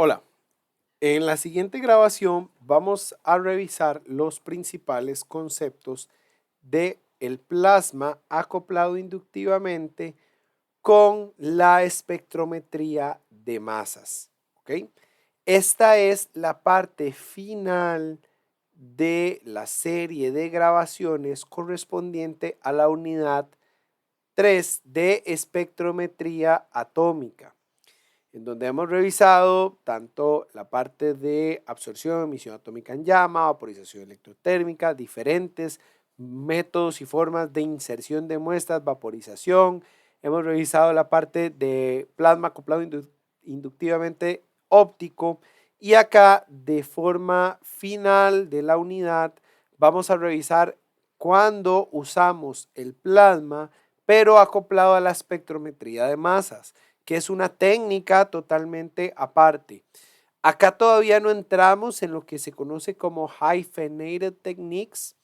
Hola, en la siguiente grabación vamos a revisar los principales conceptos de el plasma acoplado inductivamente con la espectrometría de masas. ¿Ok? Esta es la parte final de la serie de grabaciones correspondiente a la unidad 3 de espectrometría atómica, en donde hemos revisado tanto la parte de absorción, emisión atómica en llama, vaporización electrotérmica, diferentes métodos y formas de inserción de muestras, vaporización. Hemos revisado la parte de plasma acoplado inductivamente óptico, y acá de forma final de la unidad vamos a revisar cuando usamos el plasma pero acoplado a la espectrometría de masas, que es una técnica totalmente aparte. Acá todavía no entramos en lo que se conoce como hyphenated techniques.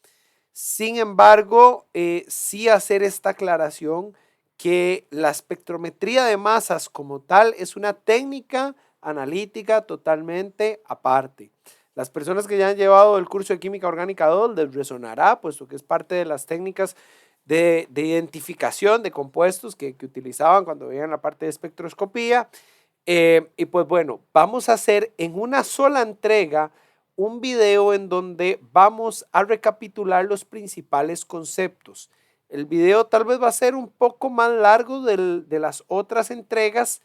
Sin embargo, sí hacer esta aclaración que la espectrometría de masas como tal es una técnica analítica totalmente aparte. Las personas que ya han llevado el curso de química orgánica 2 les resonará, puesto que es parte de las técnicas de identificación de compuestos que utilizaban cuando veían la parte de espectroscopía. Y pues bueno, vamos a hacer en una sola entrega un video en donde vamos a recapitular los principales conceptos. El video tal vez va a ser un poco más largo de las otras entregas,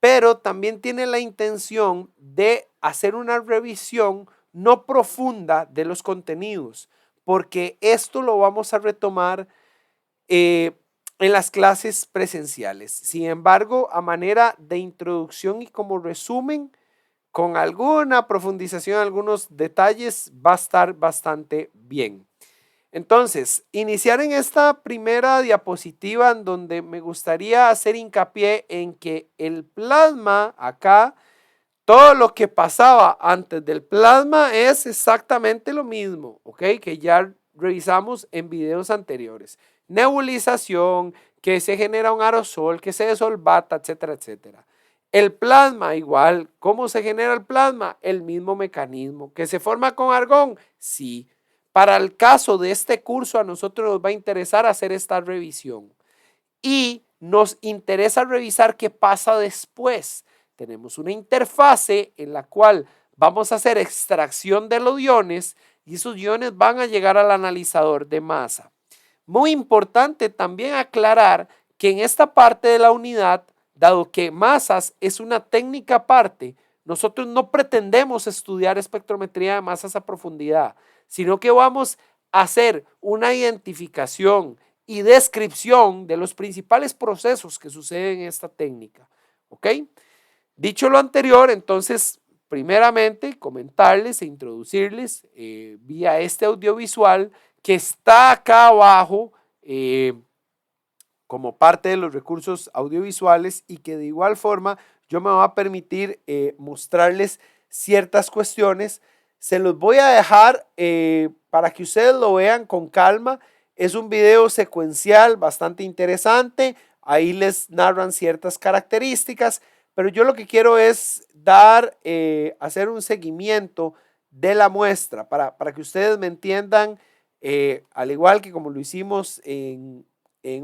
pero también tiene la intención de hacer una revisión no profunda de los contenidos, porque esto lo vamos a retomar en las clases presenciales. Sin embargo, a manera de introducción y como resumen, con alguna profundización, algunos detalles, va a estar bastante bien. Entonces, iniciar en esta primera diapositiva en donde me gustaría hacer hincapié en que el plasma acá, todo lo que pasaba antes del plasma es exactamente lo mismo, ¿ok? Que ya revisamos en videos anteriores. Nebulización, que se genera un aerosol, que se desolvata, etcétera, etcétera. El plasma igual, ¿cómo se genera el plasma? El mismo mecanismo. ¿Que se forma con argón? Sí. Para el caso de este curso a nosotros nos va a interesar hacer esta revisión. Y nos interesa revisar qué pasa después. Tenemos una interfase en la cual vamos a hacer extracción de los iones y esos iones van a llegar al analizador de masa. Muy importante también aclarar que en esta parte de la unidad, dado que masas es una técnica aparte, nosotros no pretendemos estudiar espectrometría de masas a profundidad, sino que vamos a hacer una identificación y descripción de los principales procesos que suceden en esta técnica. ¿Ok? Dicho lo anterior, entonces, primeramente, comentarles e introducirles vía este audiovisual que está acá abajo como parte de los recursos audiovisuales, y que de igual forma yo me voy a permitir mostrarles ciertas cuestiones. Se los voy a dejar para que ustedes lo vean con calma. Es un video secuencial bastante interesante. Ahí les narran ciertas características, pero yo lo que quiero es hacer un seguimiento de la muestra para que ustedes me entiendan, al igual que como lo hicimos en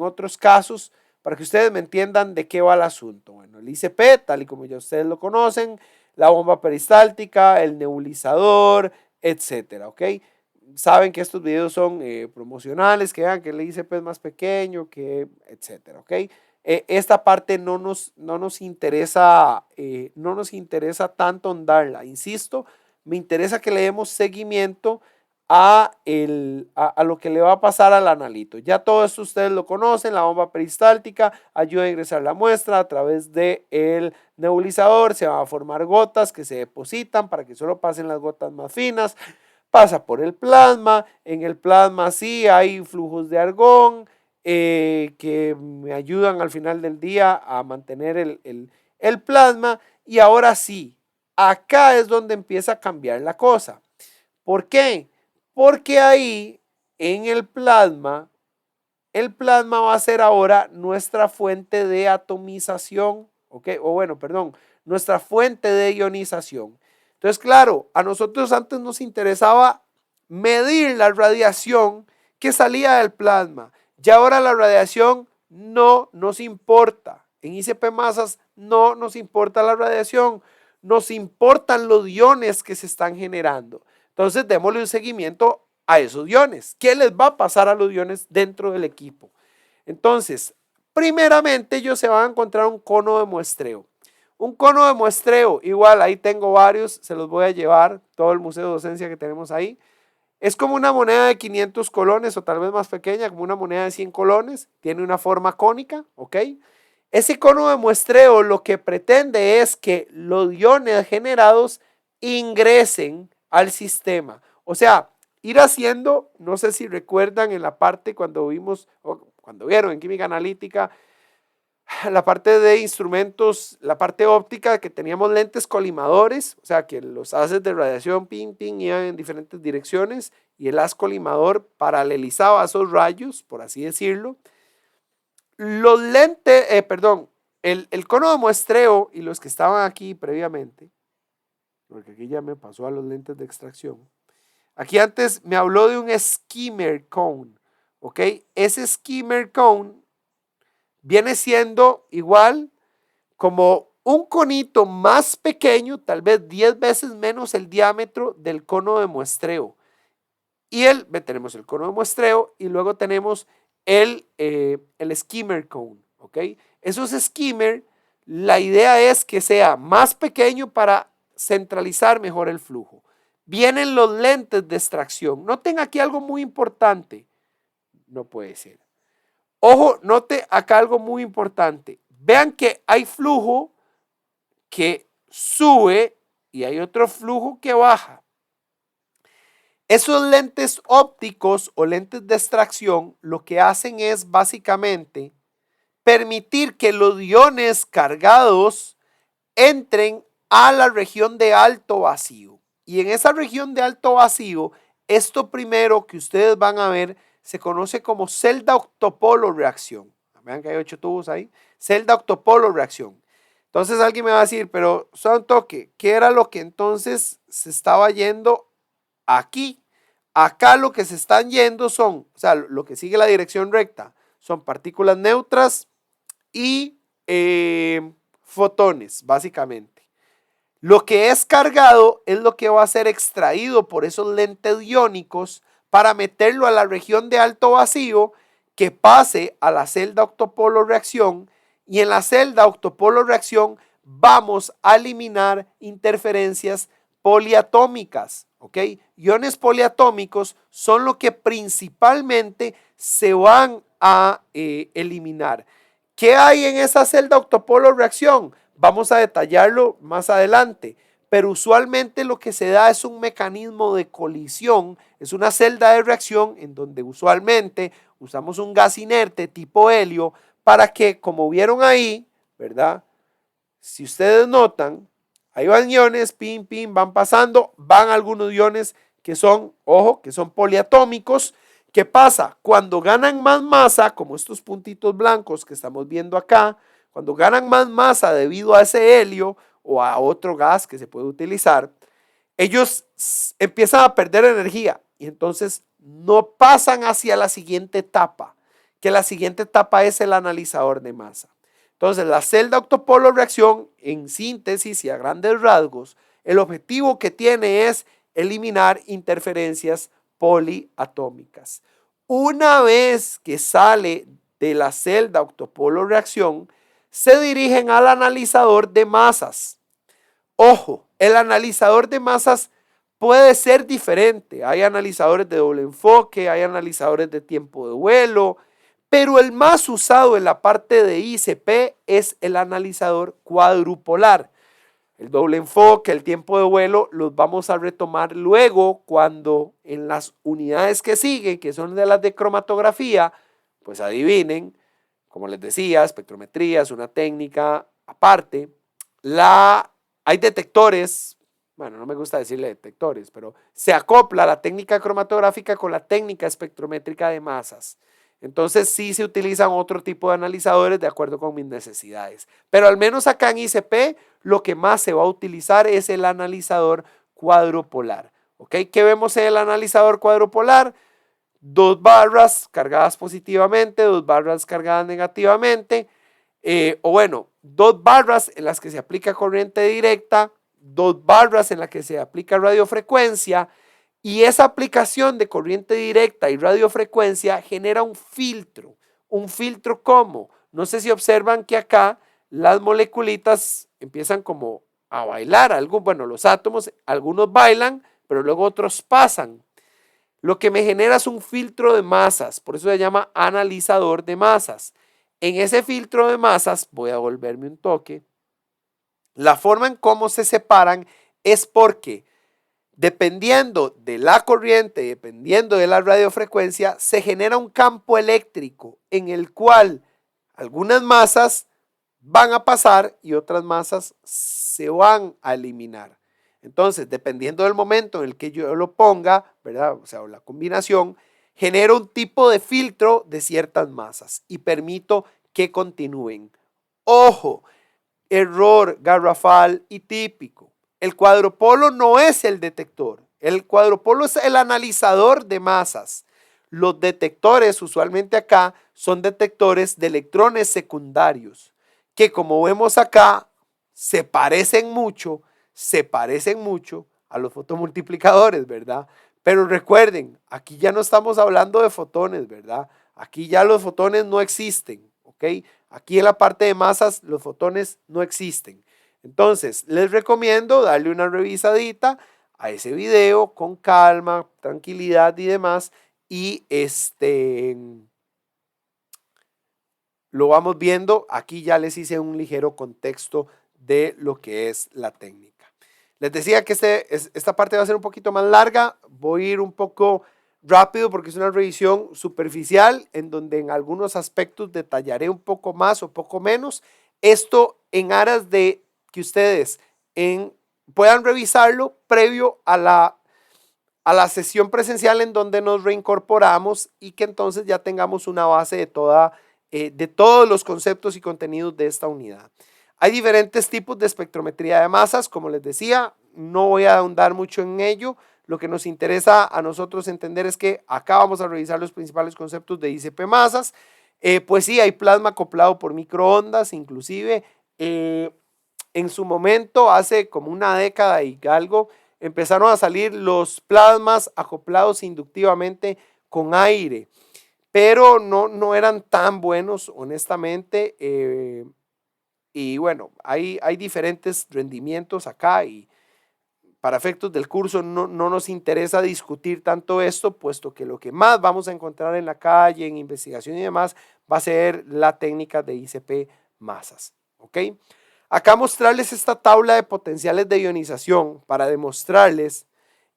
otros casos, para que ustedes me entiendan de qué va el asunto. Bueno, el ICP, tal y como ya ustedes lo conocen, la bomba peristáltica, el nebulizador, etcétera, ¿ok? Saben que estos videos son promocionales, que vean que el ICP es más pequeño, que etcétera, ¿ok? Esta parte no nos interesa tanto ahondarla, insisto, me interesa que le demos seguimiento a lo que le va a pasar al analito. Ya todo esto ustedes lo conocen. La bomba peristáltica ayuda a ingresar la muestra a través del nebulizador. Se van a formar gotas que se depositan para que solo pasen las gotas más finas. Pasa por el plasma. En el plasma sí hay flujos de argón que me ayudan al final del día a mantener el plasma. Y ahora sí, acá es donde empieza a cambiar la cosa. ¿Por qué? Porque ahí en el plasma va a ser ahora nuestra fuente de atomización, ¿ok? O bueno, perdón, nuestra fuente de ionización. Entonces, claro, a nosotros antes nos interesaba medir la radiación que salía del plasma. Y ahora la radiación no nos importa. En ICP Masas no nos importa la radiación, nos importan los iones que se están generando. Entonces, démosle un seguimiento a esos iones. ¿Qué les va a pasar a los iones dentro del equipo? Entonces, primeramente ellos se van a encontrar un cono de muestreo. Un cono de muestreo, igual ahí tengo varios, se los voy a llevar, todo el museo de docencia que tenemos ahí. Es como una moneda de 500 colones o tal vez más pequeña, como una moneda de 100 colones, tiene una forma cónica, ¿ok? Ese cono de muestreo lo que pretende es que los iones generados ingresen al sistema. O sea, ir haciendo, no sé si recuerdan en la parte cuando vimos, o cuando vieron en química analítica, la parte de instrumentos, la parte óptica, que teníamos lentes colimadores, o sea que los haces de radiación ping, ping, iban en diferentes direcciones y el haz colimador paralelizaba esos rayos, por así decirlo. Los lentes, el cono de muestreo y los que estaban aquí previamente, porque aquí ya me pasó a los lentes de extracción. Aquí antes me habló de un skimmer cone, ¿ok? Ese skimmer cone viene siendo igual como un conito más pequeño, tal vez 10 veces menos el diámetro del cono de muestreo. Y tenemos el cono de muestreo y luego tenemos el skimmer cone, ¿ok? Esos skimmer, la idea es que sea más pequeño para centralizar mejor el flujo. Vienen los lentes de extracción. Noten aquí algo muy importante. No puede ser. Ojo, note acá algo muy importante. Vean que hay flujo que sube y hay otro flujo que baja. Esos lentes ópticos o lentes de extracción lo que hacen es básicamente permitir que los iones cargados entren a la región de alto vacío. Y en esa región de alto vacío, esto primero que ustedes van a ver se conoce como celda octopolo reacción. Vean que hay 8 tubos ahí. Celda octopolo reacción. Entonces alguien me va a decir, pero son toque, ¿qué era lo que entonces se estaba yendo aquí? Acá lo que se están yendo son, o sea, lo que sigue la dirección recta, son partículas neutras y fotones, básicamente. Lo que es cargado es lo que va a ser extraído por esos lentes iónicos para meterlo a la región de alto vacío que pase a la celda octopolo reacción, y en la celda octopolo reacción vamos a eliminar interferencias poliatómicas, ¿ok? Iones poliatómicos son lo que principalmente se van a eliminar. ¿Qué hay en esa celda octopolo reacción? Vamos a detallarlo más adelante, pero usualmente lo que se da es un mecanismo de colisión, es una celda de reacción en donde usualmente usamos un gas inerte tipo helio para que, como vieron ahí, ¿verdad? Si ustedes notan, ahí van iones, pim, pim, van pasando, van algunos iones que son, ojo, que son poliatómicos. ¿Qué pasa? Cuando ganan más masa, como estos puntitos blancos que estamos viendo acá, cuando ganan más masa debido a ese helio o a otro gas que se puede utilizar, ellos empiezan a perder energía y entonces no pasan hacia la siguiente etapa, que la siguiente etapa es el analizador de masa. Entonces, la celda octopolo reacción, en síntesis y a grandes rasgos, el objetivo que tiene es eliminar interferencias poliatómicas. Una vez que sale de la celda octopolo reacción, se dirigen al analizador de masas. Ojo, el analizador de masas puede ser diferente. Hay analizadores de doble enfoque, hay analizadores de tiempo de vuelo, pero el más usado en la parte de ICP es el analizador cuadrupolar. El doble enfoque, el tiempo de vuelo, los vamos a retomar luego cuando en las unidades que siguen, que son de las de cromatografía, pues adivinen, como les decía, espectrometría es una técnica aparte. Hay detectores, bueno, no me gusta decirle detectores, pero se acopla la técnica cromatográfica con la técnica espectrométrica de masas. Entonces sí se utilizan otro tipo de analizadores de acuerdo con mis necesidades. Pero al menos acá en ICP lo que más se va a utilizar es el analizador cuadropolar. ¿Ok? ¿Qué vemos en el analizador cuadropolar? Dos barras cargadas positivamente, dos barras cargadas negativamente, o bueno, dos barras en las que se aplica corriente directa, dos barras en las que se aplica radiofrecuencia, y esa aplicación de corriente directa y radiofrecuencia genera un filtro. ¿Un filtro cómo? No sé si observan que acá las moleculitas empiezan como a bailar. Bueno, los átomos, algunos bailan, pero luego otros pasan. Lo que me genera es un filtro de masas, por eso se llama analizador de masas. En ese filtro de masas, voy a volverme un toque, la forma en cómo se separan es porque dependiendo de la corriente, dependiendo de la radiofrecuencia, se genera un campo eléctrico en el cual algunas masas van a pasar y otras masas se van a eliminar. Entonces, dependiendo del momento en el que yo lo ponga, ¿verdad? O sea, la combinación, genero un tipo de filtro de ciertas masas y permito que continúen. Ojo, error garrafal y típico. El cuadropolo no es el detector. El cuadropolo es el analizador de masas. Los detectores, usualmente acá, son detectores de electrones secundarios, que como vemos acá, se parecen mucho a los fotomultiplicadores, ¿verdad? Pero recuerden, aquí ya no estamos hablando de fotones, ¿verdad? Aquí ya los fotones no existen, ¿ok? Aquí en la parte de masas los fotones no existen. Entonces, les recomiendo darle una revisadita a ese video con calma, tranquilidad y demás. Y lo vamos viendo. Aquí ya les hice un ligero contexto de lo que es la técnica. Les decía que esta parte va a ser un poquito más larga. Voy a ir un poco rápido porque es una revisión superficial en donde en algunos aspectos detallaré un poco más o poco menos. Esto en aras de que ustedes puedan revisarlo previo a la sesión presencial en donde nos reincorporamos y que entonces ya tengamos una base de todos los conceptos y contenidos de esta unidad. Hay diferentes tipos de espectrometría de masas, como les decía, no voy a ahondar mucho en ello. Lo que nos interesa a nosotros entender es que acá vamos a revisar los principales conceptos de ICP masas. Pues sí, hay plasma acoplado por microondas, inclusive en su momento, hace como una década y algo, empezaron a salir los plasmas acoplados inductivamente con aire, pero no eran tan buenos, honestamente. Y bueno, hay diferentes rendimientos acá y para efectos del curso no nos interesa discutir tanto esto, puesto que lo que más vamos a encontrar en la calle, en investigación y demás, va a ser la técnica de ICP masas. ¿Ok? Acá mostrarles esta tabla de potenciales de ionización para demostrarles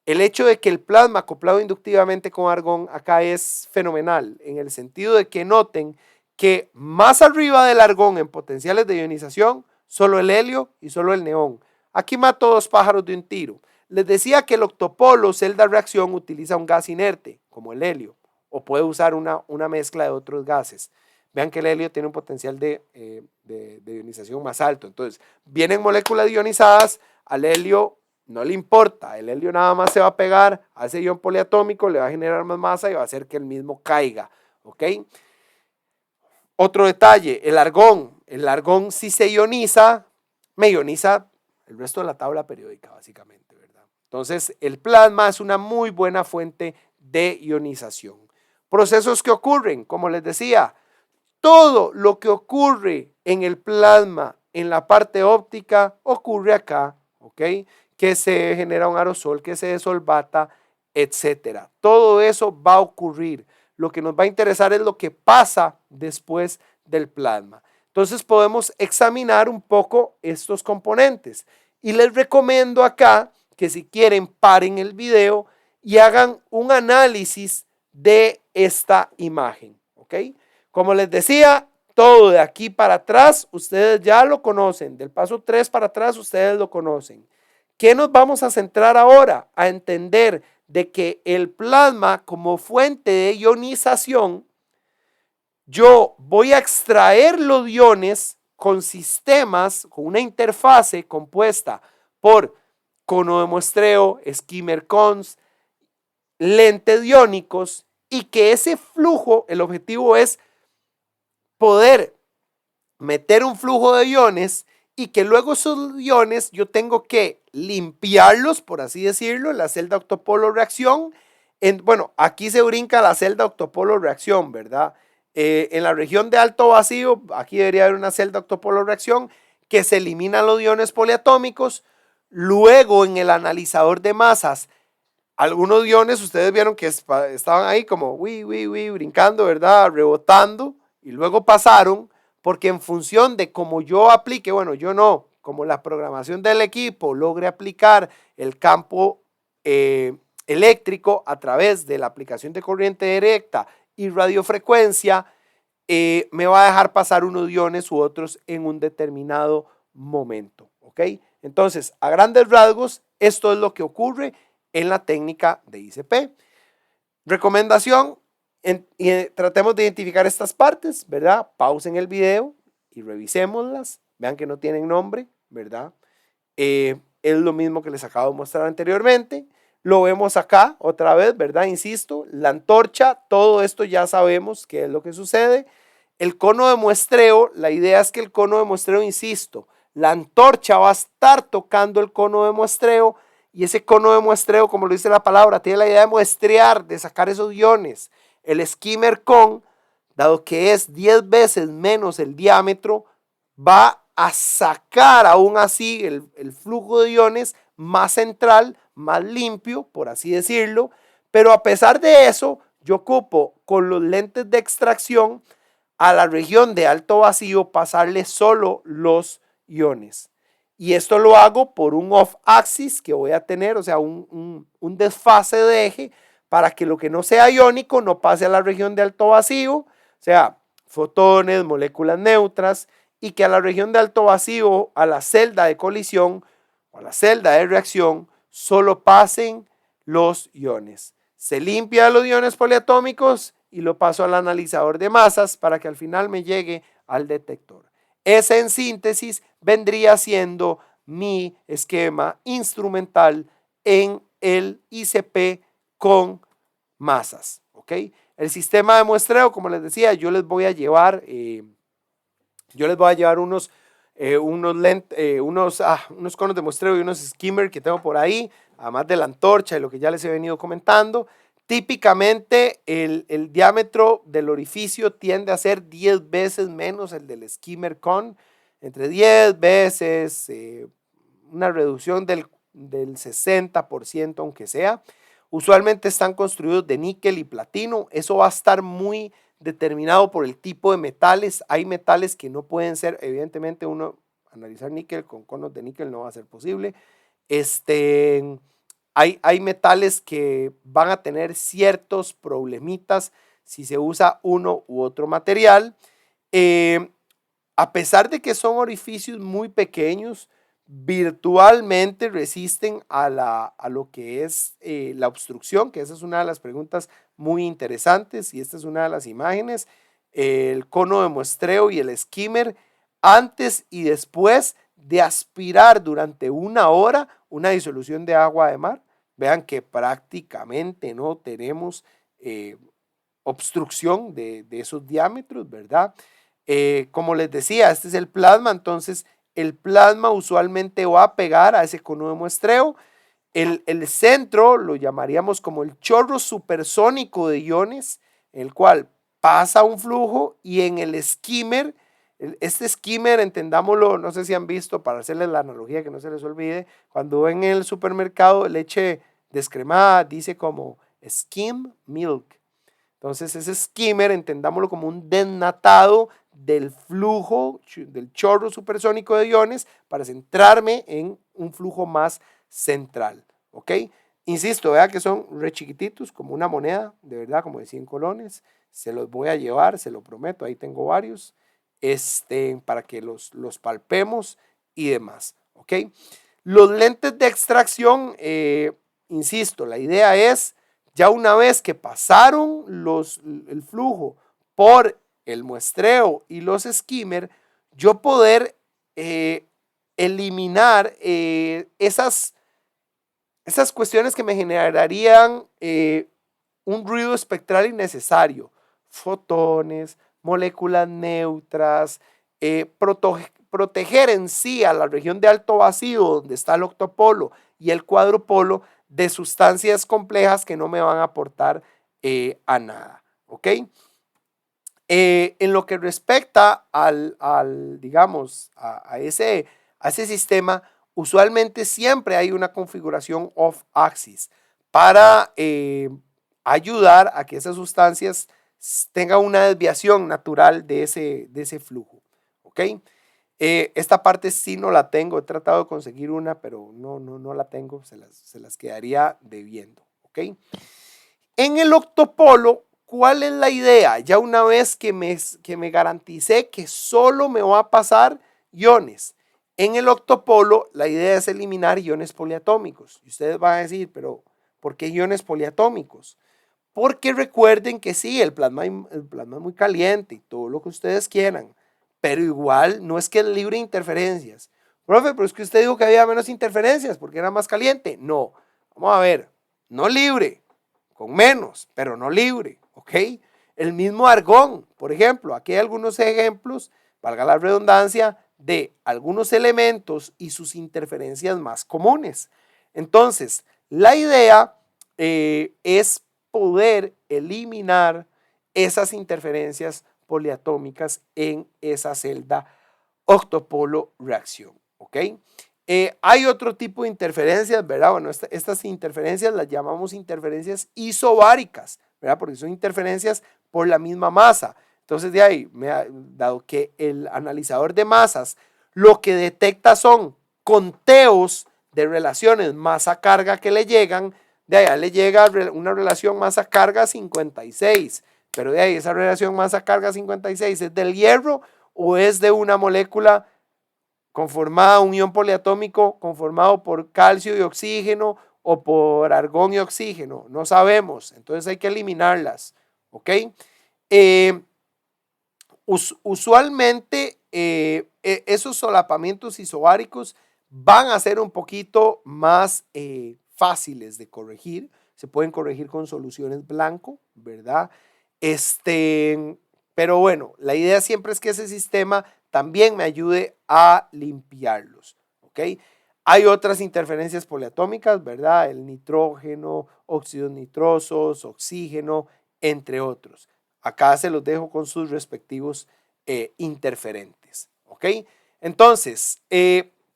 el hecho de que el plasma acoplado inductivamente con argón acá es fenomenal, en el sentido de que noten que más arriba del argón en potenciales de ionización, solo el helio y solo el neón. Aquí mato dos pájaros de un tiro. Les decía que el octopolo celda reacción utiliza un gas inerte, como el helio, o puede usar una mezcla de otros gases. Vean que el helio tiene un potencial de ionización más alto. Entonces, vienen moléculas ionizadas, al helio no le importa, el helio nada más se va a pegar a ese ion poliatómico, le va a generar más masa y va a hacer que el mismo caiga. ¿Ok? Otro detalle, el argón si se ioniza, me ioniza el resto de la tabla periódica básicamente, ¿verdad? Entonces el plasma es una muy buena fuente de ionización. Procesos que ocurren, como les decía, todo lo que ocurre en el plasma, en la parte óptica, ocurre acá, ¿ok? Que se genera un aerosol, que se desolvata, etcétera. Todo eso va a ocurrir. Lo que nos va a interesar es lo que pasa después del plasma. Entonces podemos examinar un poco estos componentes. Y les recomiendo acá que si quieren paren el video y hagan un análisis de esta imagen, ¿ok? Como les decía, todo de aquí para atrás ustedes ya lo conocen. Del paso 3 para atrás ustedes lo conocen. ¿Qué nos vamos a centrar ahora? A entender de que el plasma como fuente de ionización yo voy a extraer los iones con sistemas, con una interfase compuesta por cono de muestreo, skimmer cons, lentes iónicos, y que ese flujo, el objetivo es poder meter un flujo de iones y que luego esos iones yo tengo que limpiarlos, por así decirlo, en la celda octopolo reacción. Bueno, aquí se brinca la celda octopolo reacción, ¿verdad? En la región de alto vacío, aquí debería haber una celda octopolo reacción que se eliminan los iones poliatómicos. Luego en el analizador de masas, algunos iones ustedes vieron que estaban ahí como brincando, ¿verdad? Rebotando, y luego pasaron, porque en función de cómo yo aplique, bueno, yo no, como la programación del equipo logre aplicar el campo eléctrico a través de la aplicación de corriente directa y radiofrecuencia, me va a dejar pasar unos iones u otros en un determinado momento, ¿ok? Entonces, a grandes rasgos, esto es lo que ocurre en la técnica de ICP. Recomendación, tratemos de identificar estas partes, ¿verdad? Pausen el video y revisémoslas. Vean que no tienen nombre, ¿verdad? Es lo mismo que les acabo de mostrar anteriormente. Lo vemos acá otra vez, ¿verdad? Insisto, la antorcha, todo esto ya sabemos qué es lo que sucede. El cono de muestreo, la idea es que el cono de muestreo, insisto, la antorcha va a estar tocando el cono de muestreo, y ese cono de muestreo, como lo dice la palabra, tiene la idea de muestrear, de sacar esos iones. El skimmer con, dado que es 10 veces menos el diámetro, va a sacar aún así el flujo de iones más central, más limpio, por así decirlo. Pero a pesar de eso, yo ocupo con los lentes de extracción a la región de alto vacío pasarle solo los iones. Y esto lo hago por un off-axis que voy a tener, o sea, un desfase de eje, para que lo que no sea iónico no pase a la región de alto vacío, o sea, fotones, moléculas neutras, y que a la región de alto vacío, a la celda de colisión o a la celda de reacción, solo pasen los iones. Se limpia los iones poliatómicos y lo paso al analizador de masas para que al final me llegue al detector. Ese en síntesis vendría siendo mi esquema instrumental en el ICP con masas, ¿ok? El sistema de muestreo, como les decía, yo les voy a llevar unos conos de muestreo y unos skimmer que tengo por ahí, además de la antorcha y lo que ya les he venido comentando. Típicamente el diámetro del orificio tiende a ser 10 veces menos el del skimmer con, entre 10 veces, una reducción del 60%, aunque sea. Usualmente están construidos de níquel y platino. Eso va a estar muy determinado por el tipo de metales. Hay metales que no pueden ser, evidentemente analizar níquel con conos de níquel no va a ser posible. Hay metales que van a tener ciertos problemitas si se usa uno u otro material. A pesar de que son orificios muy pequeños, virtualmente resisten a lo que es la obstrucción, que esa es una de las preguntas muy interesantes, y esta es una de las imágenes. El cono de muestreo y el skimmer antes y después de aspirar durante una hora una disolución de agua de mar. Vean que prácticamente no tenemos obstrucción de esos diámetros, ¿verdad? Como les decía, este es el plasma, entonces el plasma usualmente va a pegar a ese cono de muestreo. El centro lo llamaríamos como el chorro supersónico de iones, en el cual pasa un flujo, y en el skimmer, este skimmer, entendámoslo, no sé si han visto, para hacerles la analogía que no se les olvide, cuando ven en el supermercado leche descremada, dice como skim milk. Entonces ese skimmer, entendámoslo como un desnatado del flujo, del chorro supersónico de iones, para centrarme en un flujo más central, ¿ok? Insisto, vea que son re chiquititos, como una moneda, de verdad, como de 100 colones. Se los voy a llevar, se lo prometo, ahí tengo varios, para que los palpemos y demás, ¿ok? Los lentes de extracción, insisto, la idea es, ya una vez que pasaron el flujo por el muestreo y los skimmer, yo poder eliminar esas cuestiones que me generarían un ruido espectral innecesario. Fotones, moléculas neutras, proteger en sí a la región de alto vacío donde está el octopolo y el cuadrupolo de sustancias complejas que no me van a aportar a nada. ¿Ok? En lo que respecta digamos, a ese sistema, usualmente siempre hay una configuración off-axis para ayudar a que esas sustancias tengan una desviación natural de ese flujo. ¿Ok? Esta parte sí no la tengo, he tratado de conseguir una, pero no la tengo, se las quedaría debiendo. ¿Ok? En el octopolo, ¿cuál es la idea? Ya una vez que me garanticé que solo me va a pasar iones. En el octopolo, la idea es eliminar iones poliatómicos. Y ustedes van a decir, pero ¿por qué iones poliatómicos? Porque recuerden que sí, el plasma es muy caliente y todo lo que ustedes quieran, pero igual no es que es libre de interferencias. Profe, pero es que usted dijo que había menos interferencias porque era más caliente. No, vamos a ver, no libre, con menos, pero no libre, ¿ok? El mismo argón, por ejemplo, aquí hay algunos ejemplos, valga la redundancia, de algunos elementos y sus interferencias más comunes. Entonces, la idea es poder eliminar esas interferencias poliatómicas en esa celda octopolo reacción, ¿ok? Hay otro tipo de interferencias, ¿verdad? Bueno, estas interferencias las llamamos interferencias isobáricas, ¿verdad? Porque son interferencias por la misma masa. Entonces, de ahí, dado que el analizador de masas lo que detecta son conteos de relaciones masa-carga que le llegan, de allá le llega una relación masa-carga 56, pero de ahí esa relación masa-carga 56 es del hierro o es de una molécula conformada, un ion poliatómico conformado por calcio y oxígeno o por argón y oxígeno, no sabemos, entonces hay que eliminarlas, ¿ok? Usualmente esos solapamientos isobáricos van a ser un poquito más fáciles de corregir, se pueden corregir con soluciones blanco, ¿verdad? Pero bueno, la idea siempre es que ese sistema también me ayude a limpiarlos, ¿ok? Hay otras interferencias poliatómicas, ¿verdad? El nitrógeno, óxidos nitrosos, oxígeno, entre otros. Acá se los dejo con sus respectivos interferentes, ¿ok? Entonces,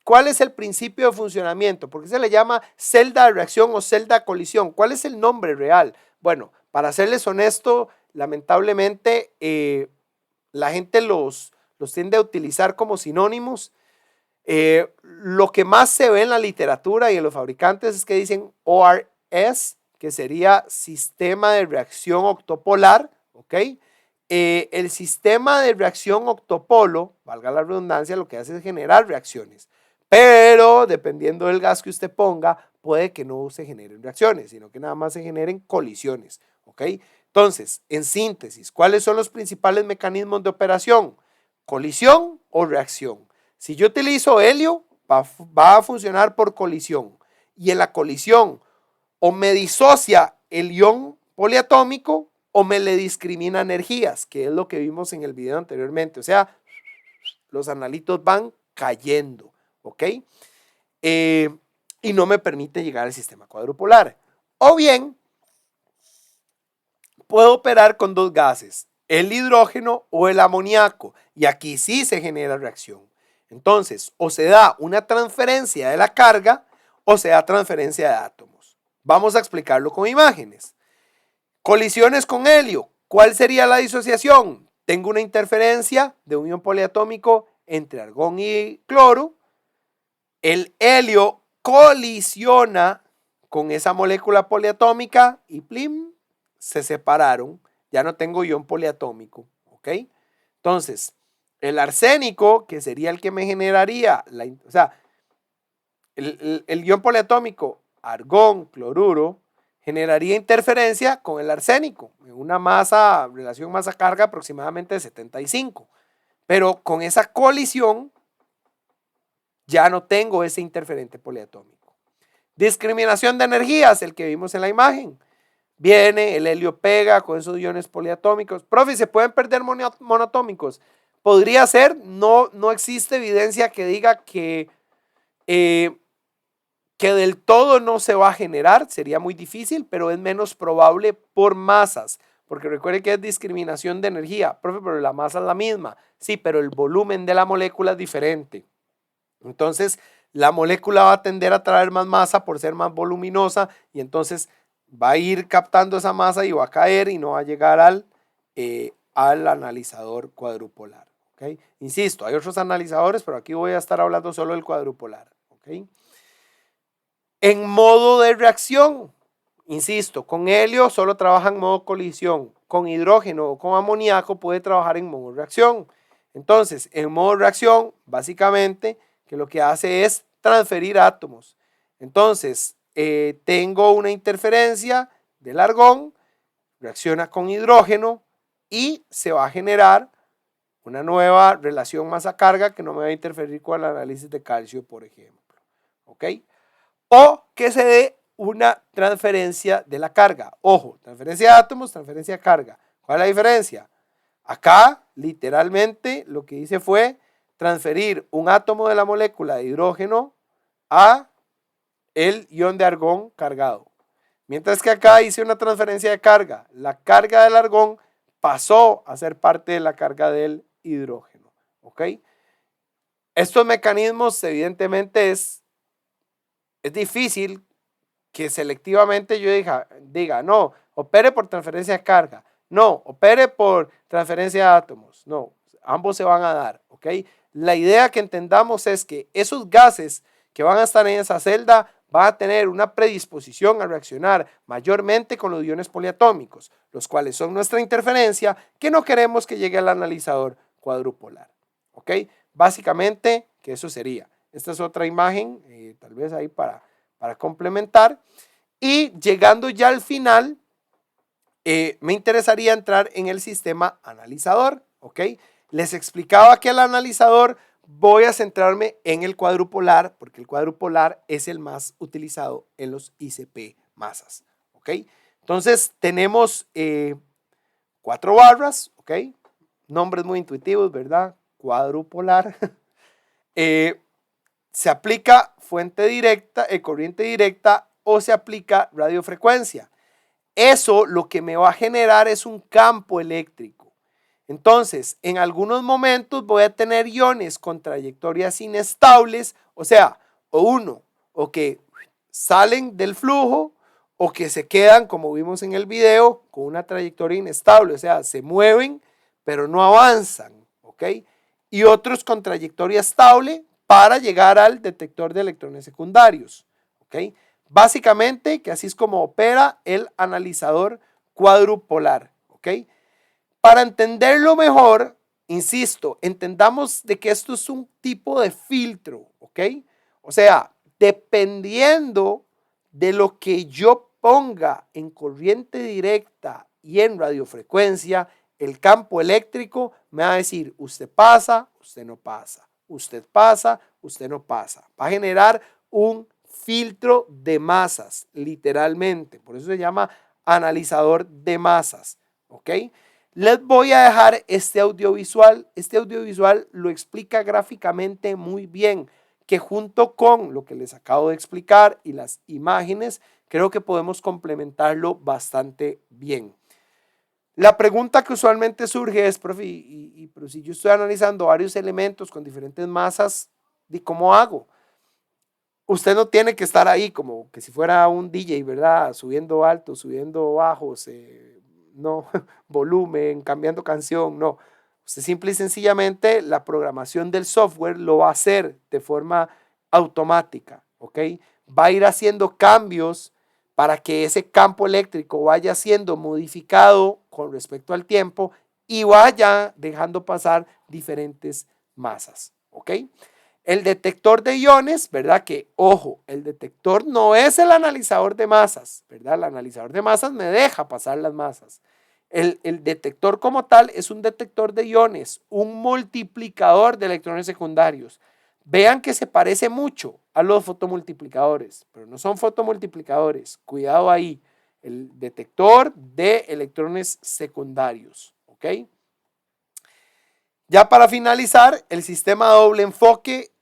¿cuál es el principio de funcionamiento? ¿Por qué se le llama celda de reacción o celda de colisión? ¿Cuál es el nombre real? Bueno, para serles honesto, lamentablemente la gente los tiende a utilizar como sinónimos. Lo que más se ve en la literatura y en los fabricantes es que dicen ORS, que sería sistema de reacción octopolar, ¿ok? El sistema de reacción octopolo, valga la redundancia, lo que hace es generar reacciones, pero dependiendo del gas que usted ponga, puede que no se generen reacciones, sino que nada más se generen colisiones, ¿ok? Entonces, en síntesis, ¿cuáles son los principales mecanismos de operación? Colisión o reacción. Si yo utilizo helio, va a funcionar por colisión, y en la colisión o me disocia el ion poliatómico o me le discrimina energías, que es lo que vimos en el video anteriormente. O sea, los analitos van cayendo, ¿ok? Y no me permite llegar al sistema cuadrupolar. O bien, puedo operar con dos gases, el hidrógeno o el amoníaco, y aquí sí se genera reacción. Entonces, o se da una transferencia de la carga o se da transferencia de átomos. Vamos a explicarlo con imágenes. Colisiones con helio. ¿Cuál sería la disociación? Tengo una interferencia de un ion poliatómico entre argón y cloro. El helio colisiona con esa molécula poliatómica y plim, se separaron. Ya no tengo ion poliatómico, ¿ok? Entonces, el arsénico, que sería el que me generaría, el ion poliatómico, argón, cloruro, generaría interferencia con el arsénico, en una masa, relación masa-carga aproximadamente de 75. Pero con esa colisión ya no tengo ese interferente poliatómico. Discriminación de energías, el que vimos en la imagen. Viene, el helio pega con esos iones poliatómicos. Profe, ¿se pueden perder monoatómicos? Podría ser, no existe evidencia que diga que del todo no se va a generar, sería muy difícil, pero es menos probable por masas, porque recuerde que es discriminación de energía. Profe, pero la masa es la misma. Sí, pero el volumen de la molécula es diferente. Entonces, la molécula va a tender a traer más masa por ser más voluminosa y entonces va a ir captando esa masa y va a caer y no va a llegar al analizador cuadrupolar. ¿Okay? Insisto, hay otros analizadores, pero aquí voy a estar hablando solo del cuadrupolar. ¿Okay? En modo de reacción, insisto, con helio solo trabaja en modo colisión, con hidrógeno o con amoníaco puede trabajar en modo reacción. Entonces, en modo reacción, básicamente, que lo que hace es transferir átomos. Entonces, tengo una interferencia del argón, reacciona con hidrógeno y se va a generar una nueva relación masa-carga que no me va a interferir con el análisis de calcio, por ejemplo. ¿Ok? O que se dé una transferencia de la carga. Ojo, transferencia de átomos, transferencia de carga. ¿Cuál es la diferencia? Acá, literalmente, lo que hice fue transferir un átomo de la molécula de hidrógeno a el ion de argón cargado. Mientras que acá hice una transferencia de carga. La carga del argón pasó a ser parte de la carga del hidrógeno. ¿Ok? Estos mecanismos, evidentemente, es difícil que selectivamente yo diga, no, opere por transferencia de carga, no, opere por transferencia de átomos, no, ambos se van a dar, ¿ok? La idea que entendamos es que esos gases que van a estar en esa celda van a tener una predisposición a reaccionar mayormente con los iones poliatómicos, los cuales son nuestra interferencia que no queremos que llegue al analizador cuadrupolar, ¿ok? Básicamente, que eso sería. Esta es otra imagen, tal vez ahí para complementar. Y llegando ya al final, me interesaría entrar en el sistema analizador, ¿ok? Les explicaba que el analizador voy a centrarme en el cuadrupolar, porque el cuadrupolar es el más utilizado en los ICP masas, ¿ok? Entonces, tenemos 4 barras, ¿ok? Nombres muy intuitivos, ¿verdad? Cuadrupolar. Se aplica fuente directa, corriente directa o se aplica radiofrecuencia. Eso lo que me va a generar es un campo eléctrico. Entonces, en algunos momentos voy a tener iones con trayectorias inestables, o sea, o que salen del flujo o que se quedan, como vimos en el video, con una trayectoria inestable, o sea, se mueven pero no avanzan, ¿ok? Y otros con trayectoria estable para llegar al detector de electrones secundarios, ¿ok? Básicamente, que así es como opera el analizador cuadrupolar, ¿ok? Para entenderlo mejor, insisto, entendamos de que esto es un tipo de filtro, ¿ok? O sea, dependiendo de lo que yo ponga en corriente directa y en radiofrecuencia, el campo eléctrico me va a decir, usted pasa, usted no pasa, usted pasa, usted no pasa. Va a generar un filtro de masas, literalmente. Por eso se llama analizador de masas, ¿ok? Les voy a dejar este audiovisual. Este audiovisual lo explica gráficamente muy bien, que junto con lo que les acabo de explicar y las imágenes, creo que podemos complementarlo bastante bien. La pregunta que usualmente surge es, profe, pero si yo estoy analizando varios elementos con diferentes masas, ¿cómo hago? Usted no tiene que estar ahí como que si fuera un DJ, ¿verdad? Subiendo altos, subiendo bajos, no, volumen, cambiando canción, no. Usted simple y sencillamente la programación del software lo va a hacer de forma automática, ¿ok? Va a ir haciendo cambios para que ese campo eléctrico vaya siendo modificado con respecto al tiempo y vaya dejando pasar diferentes masas, ¿ok? El detector de iones, ¿verdad? Que, ojo, el detector no es el analizador de masas, ¿verdad? El analizador de masas me deja pasar las masas. El detector como tal es un detector de iones, un multiplicador de electrones secundarios. Vean que se parece mucho a los fotomultiplicadores, pero no son fotomultiplicadores. Cuidado ahí. El detector de electrones secundarios, ¿ok? Ya para finalizar, el sistema doble enfoque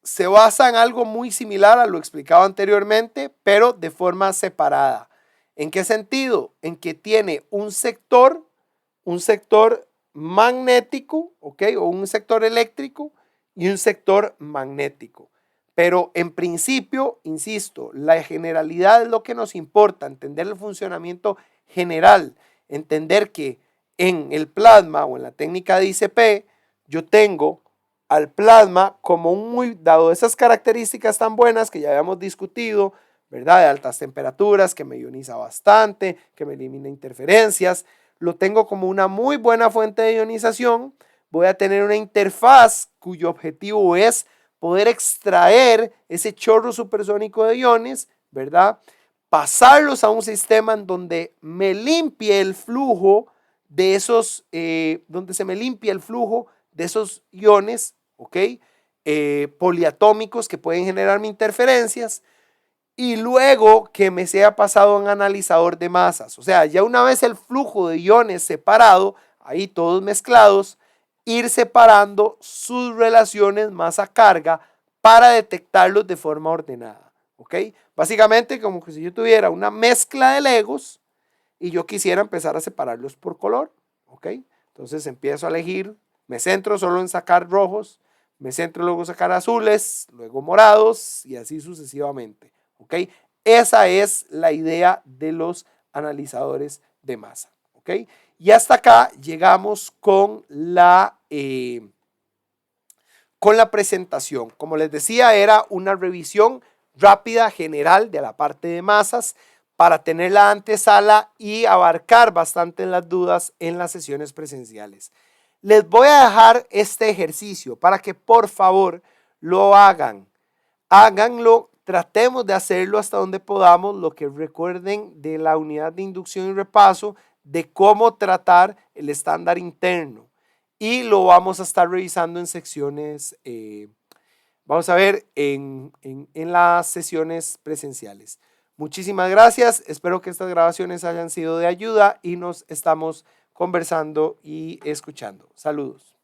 se basa en algo muy similar a lo explicado anteriormente, pero de forma separada. ¿En qué sentido? En que tiene un sector magnético, ¿ok? O un sector eléctrico y un sector magnético. Pero en principio, insisto, la generalidad es lo que nos importa, entender el funcionamiento general, entender que en el plasma o en la técnica de ICP, yo tengo al plasma como dado esas características tan buenas que ya habíamos discutido, ¿verdad? De altas temperaturas, que me ioniza bastante, que me elimina interferencias, lo tengo como una muy buena fuente de ionización. Voy a tener una interfaz cuyo objetivo es poder extraer ese chorro supersónico de iones, ¿verdad? Pasarlos a un sistema en donde me limpie el flujo de esos, donde se me limpia el flujo de esos iones, ¿ok? Poliatómicos que pueden generarme interferencias, y luego que me sea pasado a un analizador de masas. O sea, ya una vez el flujo de iones separado, ahí todos mezclados, ir separando sus relaciones masa-carga para detectarlos de forma ordenada. ¿Ok? Básicamente como que si yo tuviera una mezcla de Legos y yo quisiera empezar a separarlos por color. ¿Ok? Entonces empiezo a elegir, me centro solo en sacar rojos, me centro luego en sacar azules, luego morados y así sucesivamente. ¿Ok? Esa es la idea de los analizadores de masa. ¿Ok? Y hasta acá llegamos con la presentación. Como les decía, era una revisión rápida general de la parte de masas para tener la antesala y abarcar bastante las dudas en las sesiones presenciales. Les voy a dejar este ejercicio para que por favor lo hagan. Háganlo, tratemos de hacerlo hasta donde podamos, lo que recuerden de la unidad de inducción y repaso, de cómo tratar el estándar interno. Y lo vamos a estar revisando en secciones, vamos a ver en las sesiones presenciales. Muchísimas gracias, espero que estas grabaciones hayan sido de ayuda y nos estamos conversando y escuchando. Saludos.